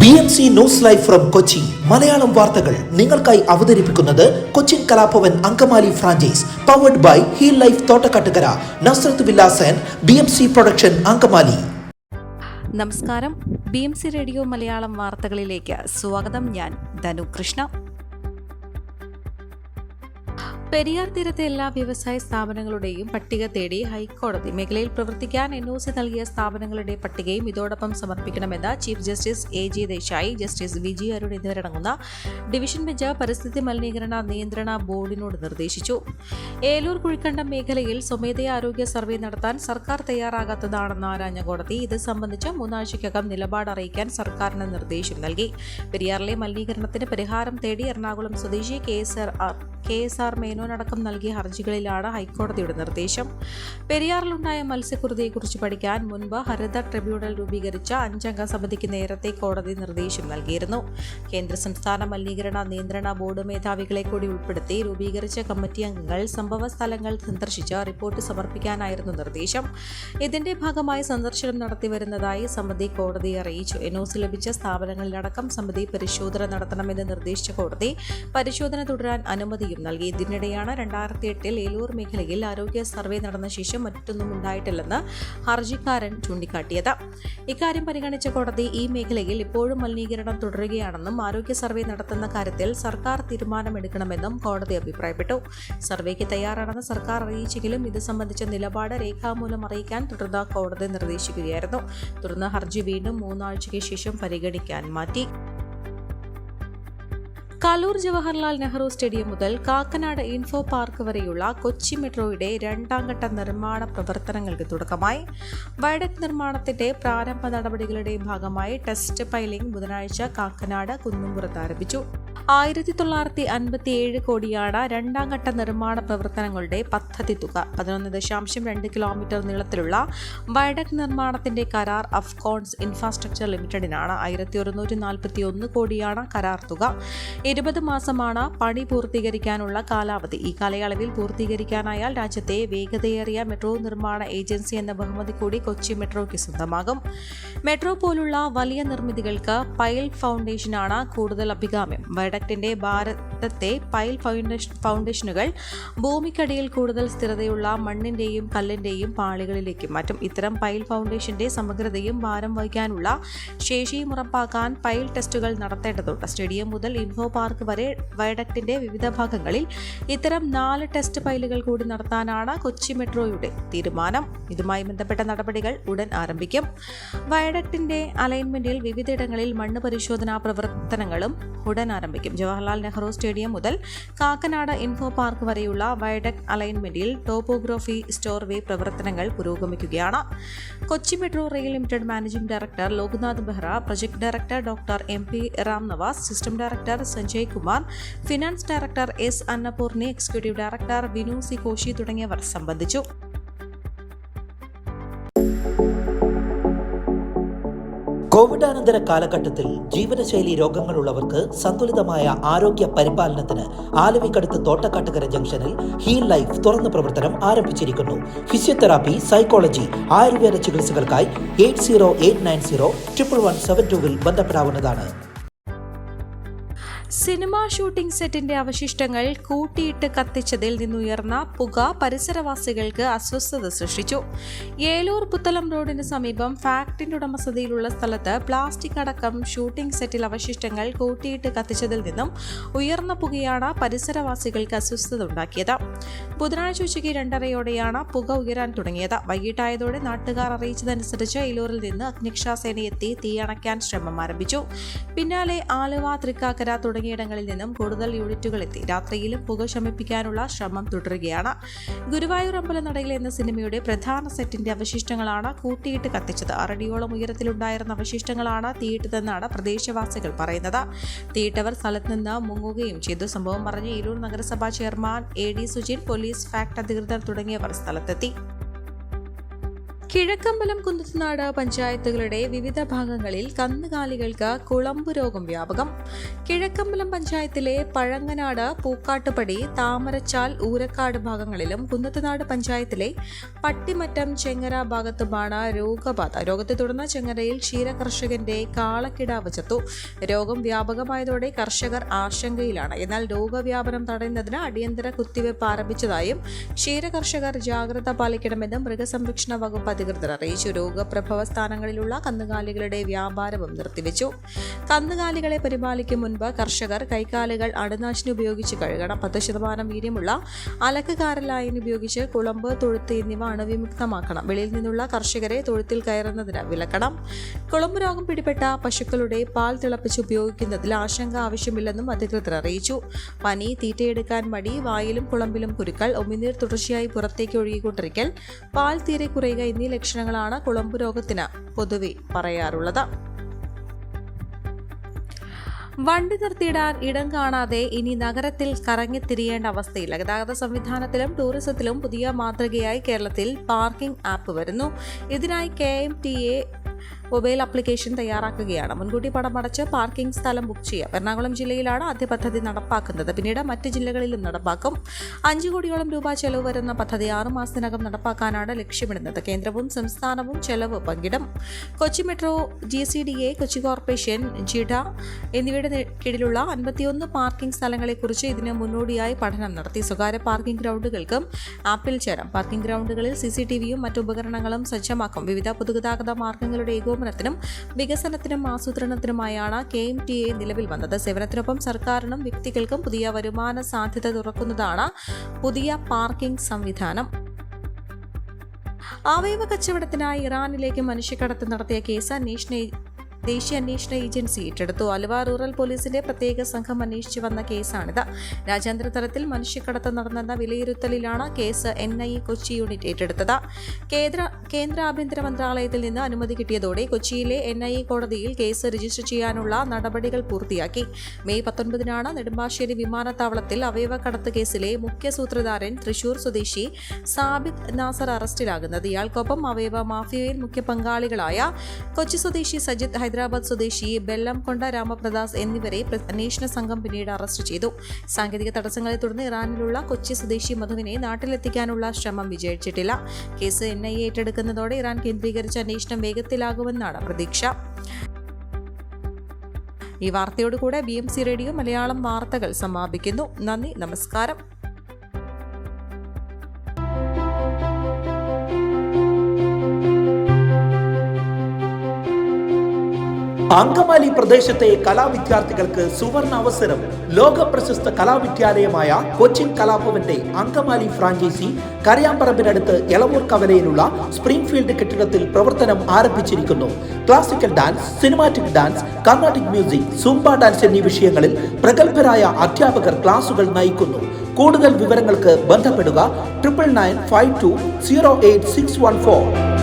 BMC news live from Kochi Malayalam വാർത്തകൾ നിങ്ങൾക്കായി അവതരിപ്പിക്കുന്നത് Cochin Kalabhavan Angamaly franchise powered by heal life Thottakkattukara Nasrath villas and BMC production Angamaly. നമസ്കാരം, BMC radio Malayalam വാർത്തകളിലേക്ക് സ്വാഗതം. ഞാൻ ധനു കൃഷ്ണ. പെരിയാർ തീരത്തെ എല്ലാ വ്യവസായ സ്ഥാപനങ്ങളുടെയും പട്ടിക തേടി ഹൈക്കോടതി മേഖലയിൽ പ്രവർത്തിക്കാൻ NOC നൽകിയ സ്ഥാപനങ്ങളുടെ പട്ടികയും ഇതോടൊപ്പം സമർപ്പിക്കണമെന്ന് chief justice AG Desai, justice VG Arun എന്നിവരടങ്ങുന്ന ഡിവിഷൻ ബെഞ്ച് പരിസ്ഥിതി മലിനീകരണ നിയന്ത്രണ ബോർഡിനോട് നിർദ്ദേശിച്ചു. ഏലൂർ കുഴിക്കണ്ടം മേഖലയിൽ സ്വമേധയാ ആരോഗ്യ സർവേ നടത്താൻ സർക്കാർ തയ്യാറാകാത്തതാണെന്ന് ആരാഞ്ഞ കോടതി ഇത് സംബന്ധിച്ച് 3 ആഴ്ചയ്ക്കകം നിലപാട് അറിയിക്കാൻ സർക്കാരിന് നിർദ്ദേശം നൽകി. പെരിയാറിലെ മലിനീകരണത്തിന് പരിഹാരം തേടി എറണാകുളം സ്വദേശി KSR മേനോനടക്കം നൽകിയ ഹർജികളിലാണ് ഹൈക്കോടതിയുടെ നിർദ്ദേശം. പെരിയാറിലുണ്ടായ മത്സ്യക്കുരുതിയെക്കുറിച്ച് പഠിക്കാൻ മുൻപ് ഹരിത ട്രിബ്യൂണൽ രൂപീകരിച്ച 5-അംഗ സമിതിക്ക് നേരത്തെ കോടതി നിർദ്ദേശം നൽകിയിരുന്നു. കേന്ദ്ര സംസ്ഥാന മലിനീകരണ നിയന്ത്രണ ബോർഡ് മേധാവികളെ കൂടി ഉൾപ്പെടുത്തി രൂപീകരിച്ച കമ്മിറ്റി അംഗങ്ങൾ സംഭവ സ്ഥലങ്ങൾ സന്ദർശിച്ച് റിപ്പോർട്ട് സമർപ്പിക്കാനായിരുന്നു നിർദ്ദേശം. ഇതിന്റെ ഭാഗമായി സന്ദർശനം നടത്തിവരുന്നതായി സമിതി കോടതിയെ അറിയിച്ചു. NOC ലഭിച്ച സ്ഥാപനങ്ങളിലടക്കം സമിതി പരിശോധന നടത്തണമെന്ന് നിർദ്ദേശിച്ച കോടതി പരിശോധന തുടരാൻ അനുമതിയും നൽകി. ഇതിനിടെയാണ് 2008 ഏലൂർ മേഖലയിൽ ആരോഗ്യ സർവേ നടന്ന ശേഷം മറ്റൊന്നും ഉണ്ടായിട്ടില്ലെന്ന് ഹർജിക്കാരൻ ചൂണ്ടിക്കാട്ടിയത്. ഇക്കാര്യം പരിഗണിച്ച കോടതി ഈ മേഖലയിൽ ഇപ്പോഴും മലിനീകരണം തുടരുകയാണെന്നും ആരോഗ്യ സർവേ നടത്തുന്ന കാര്യത്തിൽ സർക്കാർ തീരുമാനമെടുക്കണമെന്നും കോടതി അഭിപ്രായപ്പെട്ടു. സർവേക്ക് തയ്യാറാണെന്ന് സർക്കാർ അറിയിച്ചെങ്കിലും ഇത് സംബന്ധിച്ച നിലപാട് രേഖാമൂലം അറിയിക്കാൻ തുടർന്ന് കോടതി നിർദ്ദേശിക്കുകയായിരുന്നു. തുടർന്ന് ഹർജി വീണ്ടും 3 ആഴ്ചയ്ക്ക് ശേഷം പരിഗണിക്കാൻ മാറ്റി. കലൂർ ജവഹർലാൽ നെഹ്റു സ്റ്റേഡിയം മുതൽ കാക്കനാട് ഇൻഫോ പാർക്ക് വരെയുള്ള കൊച്ചി മെട്രോയുടെ 2ാം ഘട്ട നിർമ്മാണ പ്രവർത്തനങ്ങൾക്ക് തുടക്കമായി. വയഡക്ട് നിർമ്മാണത്തിന്റെ പ്രാരംഭ നടപടികളുടെ ഭാഗമായി ടെസ്റ്റ് പൈലിംഗ് ബുധനാഴ്ച കാക്കനാട് കുന്നുംപുറത്ത് ആരംഭിച്ചു. 1957 കോടിയാണ് 2ാം ഘട്ട നിർമ്മാണ പ്രവർത്തനങ്ങളുടെ പദ്ധതി തുക. 11.2 കിലോമീറ്റർ നീളത്തിലുള്ള വയഡക്ട് നിർമ്മാണത്തിന്റെ കരാർ അഫ്കോൺസ് ഇൻഫ്രാസ്ട്രക്ചർ ലിമിറ്റഡിനാണ്. 1141 കോടിയാണ് കരാർ തുക. 20 മാസമാണ് പണി പൂർത്തീകരിക്കാനുള്ള കാലാവധി. ഈ കാലയളവിൽ പൂർത്തീകരിക്കാനായാൽ രാജ്യത്തെ വേഗതയേറിയ മെട്രോ നിർമ്മാണ ഏജൻസി എന്ന ബഹുമതി കൂടി കൊച്ചി മെട്രോയ്ക്ക് സ്വന്തമാകും. മെട്രോ പോലുള്ള വലിയ നിർമ്മിതികൾക്ക് പൈൽ ഫൗണ്ടേഷനാണ് കൂടുതൽ അഭികാമ്യം. വയഡക്ടിന്റെ ഭാരതത്തെ പൈൽ ഫൗണ്ടേഷനുകൾ ഭൂമിക്കടിയിൽ കൂടുതൽ സ്ഥിരതയുള്ള മണ്ണിന്റെയും കല്ലിന്റെയും പാളികളിലേക്ക് മാറ്റും. ഇത്തരം പൈൽ ഫൗണ്ടേഷന്റെ സമഗ്രതയും ഭാരം വഹിക്കാനുള്ള ശേഷിയും ഉറപ്പാക്കാൻ പൈൽ ടെസ്റ്റുകൾ നടത്തേണ്ടതുണ്ട്. സ്റ്റേഡിയം മുതൽ ഇൻഫോ പാർക്ക് വരെ വയഡക്ടിന്റെ വിവിധ ഭാഗങ്ങളിൽ ഇത്തരം 4 ടെസ്റ്റ് പൈലുകൾ കൂടി നടത്താനാണ് കൊച്ചി മെട്രോയുടെ തീരുമാനം. ഇതുമായി ബന്ധപ്പെട്ട നടപടികൾ ഉടൻ ആരംഭിക്കും. വയഡക്ടിന്റെ അലൈൻമെന്റിൽ വിവിധയിടങ്ങളിൽ മണ്ണ് പരിശോധനാ പ്രവർത്തനങ്ങളും ഉടൻ ആരംഭിക്കും. ജവഹർലാൽ നെഹ്റു സ്റ്റേഡിയം മുതൽ കാക്കനാട് ഇൻഫോ പാർക്ക് വരെയുള്ള വയഡക്ട് അലൈൻമെന്റിൽ ടോപ്പോഗ്രാഫി സ്റ്റോർവേ പ്രവർത്തനങ്ങൾ പുരോഗമിക്കുകയാണ്. Kochi metro rail limited managing director Loknath Behera, project director doctor MP Ram Navas, system director Sanjay Kumar, finance director S Annapoorni, executive director Vinu C Koshy തുടങ്ങിയവർ സംബന്ധിച്ചു. കോവിഡാനന്തര കാലഘട്ടത്തിൽ ജീവനശൈലി രോഗങ്ങളുള്ളവർക്ക് സന്തുലിതമായ ആരോഗ്യ പരിപാലനത്തിന് ആലുവയ്ക്കടുത്ത് തോട്ടക്കാട്ടുകര ജംഗ്ഷനിൽ ഹീൽ ലൈഫ് തുറന്ന പ്രവർത്തനം ആരംഭിച്ചിരിക്കുന്നു. ഫിസിയോതെറാപ്പി, സൈക്കോളജി, ആയുർവേദ ചികിത്സകൾക്കായി 8089011722 ബന്ധപ്പെടാവുന്നതാണ്. സിനിമാ ഷൂട്ടിംഗ് സെറ്റിന്റെ അവശിഷ്ടങ്ങൾ കൂട്ടിയിട്ട് കത്തിച്ചതിൽ നിന്നുയർന്ന പുക പരിസരവാസികൾക്ക് അസ്വസ്ഥത സൃഷ്ടിച്ചു. ഏലൂർ പുത്തലം റോഡിന് സമീപം ഫാക്ടറിന്റെ ഉടമസ്ഥതയിലുള്ള സ്ഥലത്ത് പ്ലാസ്റ്റിക് അടക്കം ഷൂട്ടിംഗ് സെറ്റിൽ അവശിഷ്ടങ്ങൾ കൂട്ടിയിട്ട് കത്തിച്ചതിൽ നിന്നും ഉയർന്ന പുകയാണ് പരിസരവാസികൾക്ക് അസ്വസ്ഥത ഉണ്ടാക്കിയത്. ബുധനാഴ്ച ഉച്ചയ്ക്ക് 2:30യോടെയാണ് പുക ഉയരാൻ തുടങ്ങിയത്. വൈകിട്ടായതോടെ നാട്ടുകാർ അറിയിച്ചതനുസരിച്ച് ഏലൂരിൽ നിന്ന് അഗ്നിരക്ഷാസേന എത്തി തീയണയ്ക്കാൻ ശ്രമം ആരംഭിച്ചു. പിന്നാലെ ആലുവ, തൃക്കാക്കര തുടങ്ങിയിടങ്ങളിൽ നിന്നും കൂടുതൽ യൂണിറ്റുകൾ എത്തി. രാത്രിയിലും പുക ശമിപ്പിക്കാനുള്ള ശ്രമം തുടരുകയാണ്. ഗുരുവായൂർ അമ്പലനടയിൽ എന്ന സിനിമയുടെ പ്രധാന സെറ്റിന്റെ അവശിഷ്ടങ്ങളാണ് കൂട്ടിയിട്ട് കത്തിച്ചത്. 6 അടിയോളം ഉയരത്തിലുണ്ടായിരുന്ന അവശിഷ്ടങ്ങളാണ് തീയിട്ടതെന്നാണ് പ്രദേശവാസികൾ പറയുന്നത്. തീയിട്ടവർ സ്ഥലത്ത് നിന്ന് മുങ്ങുകയും ചെയ്തു. സംഭവം പറഞ്ഞ് ഏലൂർ നഗരസഭാ chairman AD Sujin, police, fact അധികൃതർ തുടങ്ങിയവർ സ്ഥലത്തെത്തി. കിഴക്കമ്പലം കുന്നത്തുനാട് പഞ്ചായത്തുകളുടെ വിവിധ ഭാഗങ്ങളിൽ കന്നുകാലികൾക്ക് കുളമ്പ് രോഗം വ്യാപകം. കിഴക്കമ്പലം പഞ്ചായത്തിലെ പഴങ്ങനാട്, പൂക്കാട്ടുപടി, താമരച്ചാൽ, ഊരക്കാട് ഭാഗങ്ങളിലും കുന്നത്തുനാട് പഞ്ചായത്തിലെ പട്ടിമറ്റം, ചെങ്ങര ഭാഗത്തുമാണ് രോഗബാധ. രോഗത്തെ തുടർന്ന് ചെങ്ങരയിൽ ക്ഷീരകർഷകന്റെ കാളക്കിടാവ് ചത്തു. രോഗം വ്യാപകമായതോടെ കർഷകർ ആശങ്കയിലാണ്. എന്നാൽ രോഗവ്യാപനം തടയുന്നതിന് അടിയന്തര കുത്തിവയ്പ് ആരംഭിച്ചതായും ക്ഷീരകർഷകർ ജാഗ്രത പാലിക്കണമെന്നും മൃഗസംരക്ഷണ വകുപ്പ് അധികൃതർ അറിയിച്ചു. രോഗപ്രഭവ സ്ഥാനങ്ങളിലുള്ള കന്നുകാലികളുടെ വ്യാപാരവും നിർത്തിവെച്ചു. കന്നുകാലികളെ പരിപാലിക്കും മുൻപ് കർഷകർ കൈകാലുകൾ അണുനാശിനി ഉപയോഗിച്ച് കഴുകണം. 10% വീര്യമുള്ള അലക്കുകാര ലായനി ഉപയോഗിച്ച് കുളമ്പ്, തൊഴുത്ത് എന്നിവ അണുവിമുക്തമാക്കണം. വെളിയിൽ നിന്നുള്ള കർഷകരെ തൊഴുത്തിൽ കയറുന്നതിന് വിലക്കണം. കുളമ്പ് രോഗം പിടിപെട്ട പശുക്കളുടെ പാൽ തിളപ്പിച്ച് ഉപയോഗിക്കുന്നതിൽ ആശങ്ക ആവശ്യമില്ലെന്നും അധികൃതർ അറിയിച്ചു. പനി, തീറ്റയെടുക്കാൻ മടി, വായിലും കുളമ്പിലും കുരുക്കൾ, ഉമിനീർ തുടർച്ചയായി പുറത്തേക്ക് ഒഴുകിക്കൊണ്ടിരിക്കൽ, പാൽ തീരെ കുറയുക എന്നീ ലക്ഷണങ്ങളാണ് കുളമ്പ് രോഗത്തിന് പൊതുവെ പറയാറുള്ളത്. വണ്ടി നിർത്തിയിടാൻ ഇടം കാണാതെ ഇനി നഗരത്തിൽ കറങ്ങിത്തിരിയേണ്ട അവസ്ഥയില്ല. ഗതാഗത സംവിധാനത്തിലും ടൂറിസത്തിലും പുതിയ മാതൃകയായി കേരളത്തിൽ പാർക്കിംഗ് ആപ്പ് വരുന്നു. ഇതിനായി KMTA മൊബൈൽ ആപ്ലിക്കേഷൻ തയ്യാറാക്കുകയാണ്. മുൻകൂട്ടി പണമടച്ച് പാർക്കിംഗ് സ്ഥലം ബുക്ക് ചെയ്യാം. എറണാകുളം ജില്ലയിലാണ് ആദ്യ പദ്ധതി നടപ്പാക്കുന്നത്. പിന്നീട് മറ്റ് ജില്ലകളിലും നടപ്പാക്കും. 5 കോടിയോളം രൂപ ചെലവ് വരുന്ന പദ്ധതി 6 മാസത്തിനകം നടപ്പാക്കാനാണ് ലക്ഷ്യമിടുന്നത്. കേന്ദ്രവും സംസ്ഥാനവും ചെലവ് പങ്കിടും. Kochi metro, GCDA, Kochi corporation, GIDA എന്നിവയുടെ കീഴിലുള്ള 51 പാർക്കിംഗ് സ്ഥലങ്ങളെക്കുറിച്ച് ഇതിന് മുന്നോടിയായി പഠനം നടത്തി. സ്വകാര്യ പാർക്കിംഗ് ഗ്രൗണ്ടുകൾക്കും ആപ്പിൽ ചേരാം. പാർക്കിംഗ് ഗ്രൗണ്ടുകളിൽ CCTVയും മറ്റു ഉപകരണങ്ങളും സജ്ജമാക്കും. വിവിധ പൊതുഗതാഗത മാർഗങ്ങളുടെ ഏകോപനത്തിനും വികസനത്തിനും ആസൂത്രണത്തിനുമായാണ് KMTA നിലവിൽ വന്നത്. സേവനത്തിനൊപ്പം സർക്കാരിനും വ്യക്തികൾക്കും പുതിയ വരുമാന സാധ്യത തുറക്കുന്നതാണ് പുതിയ പാർക്കിംഗ് സംവിധാനം. അവയവ കച്ചവടത്തിനായി ഇറാനിലേക്ക് മനുഷ്യക്കടത്ത് നടത്തിയ കേസ് ദേശീയ അന്വേഷണ ഏജൻസി ഏറ്റെടുത്തു. ആലുവ റൂറൽ പോലീസിന്റെ പ്രത്യേക സംഘം അന്വേഷിച്ചു വന്ന കേസാണിത്. രാജ്യാന്തര തലത്തിൽ മനുഷ്യക്കടത്ത് നടന്നെന്ന വിലയിരുത്തലിലാണ് കേസ് NIA കൊച്ചി യൂണിറ്റ് ഏറ്റെടുത്തത്. കേന്ദ്ര ആഭ്യന്തര മന്ത്രാലയത്തിൽ നിന്ന് അനുമതി കിട്ടിയതോടെ കൊച്ചിയിലെ NIA കോടതിയിൽ കേസ് രജിസ്റ്റർ ചെയ്യാനുള്ള നടപടികൾ പൂർത്തിയാക്കി. മെയ് 19 നെടുമ്പാശ്ശേരി വിമാനത്താവളത്തിൽ അവയവക്കടത്ത് കേസിലെ മുഖ്യ സൂത്രധാരൻ തൃശൂർ സ്വദേശി സാബിത് നാസർ അറസ്റ്റിലാകുന്നത്. ഇയാൾക്കൊപ്പം അവയവ മാഫിയയിൽ മുഖ്യ പങ്കാളികളായ കൊച്ചി സ്വദേശി സജിത്, ഹൈദരാബാദ് സ്വദേശി ബെല്ലംകൊണ്ട രാമപ്രദാസ് എന്നിവരെ അന്വേഷണ സംഘം പിന്നീട് അറസ്റ്റ് ചെയ്തു. സാങ്കേതിക തടസ്സങ്ങളെ തുടർന്ന് ഇറാനിലുള്ള കൊച്ചി സ്വദേശി മധുവിനെ നാട്ടിലെത്തിക്കാനുള്ള ശ്രമം വിജയിച്ചിട്ടില്ല. കേസ് NIA ഏറ്റെടുക്കുന്നതോടെ ഇറാൻ കേന്ദ്രീകരിച്ച അന്വേഷണം വേഗത്തിലാകുമെന്നാണ് പ്രതീക്ഷ. ഈ വാർത്തയോടുകൂടെ BMC റേഡിയോ മലയാളം വാർത്തകൾ സമാപിക്കുന്നു. നന്ദി, നമസ്കാരം. അങ്കമാലി പ്രദേശത്തെ കലാവിദ്യാർത്ഥികൾക്ക് സുവർണ അവസരം. ലോക പ്രശസ്ത കലാവിദ്യാലയമായ കൊച്ചിൻ കലാഭവന്റെ അങ്കമാലി ഫ്രാഞ്ചൈസി കരയാമ്പറമ്പിനടുത്ത് എളവൂർ കവലയിലുള്ള സ്പ്രിംഗ്ഫീൽഡ് കെട്ടിടത്തിൽ പ്രവർത്തനം ആരംഭിച്ചിരിക്കുന്നു. Classical dance, cinematic dance, Carnatic music, Zumba dance എന്നീ വിഷയങ്ങളിൽ പ്രഗത്ഭരായ അധ്യാപകർ ക്ലാസുകൾ നയിക്കുന്നു. കൂടുതൽ വിവരങ്ങൾക്ക് ബന്ധപ്പെടുക 9995208614.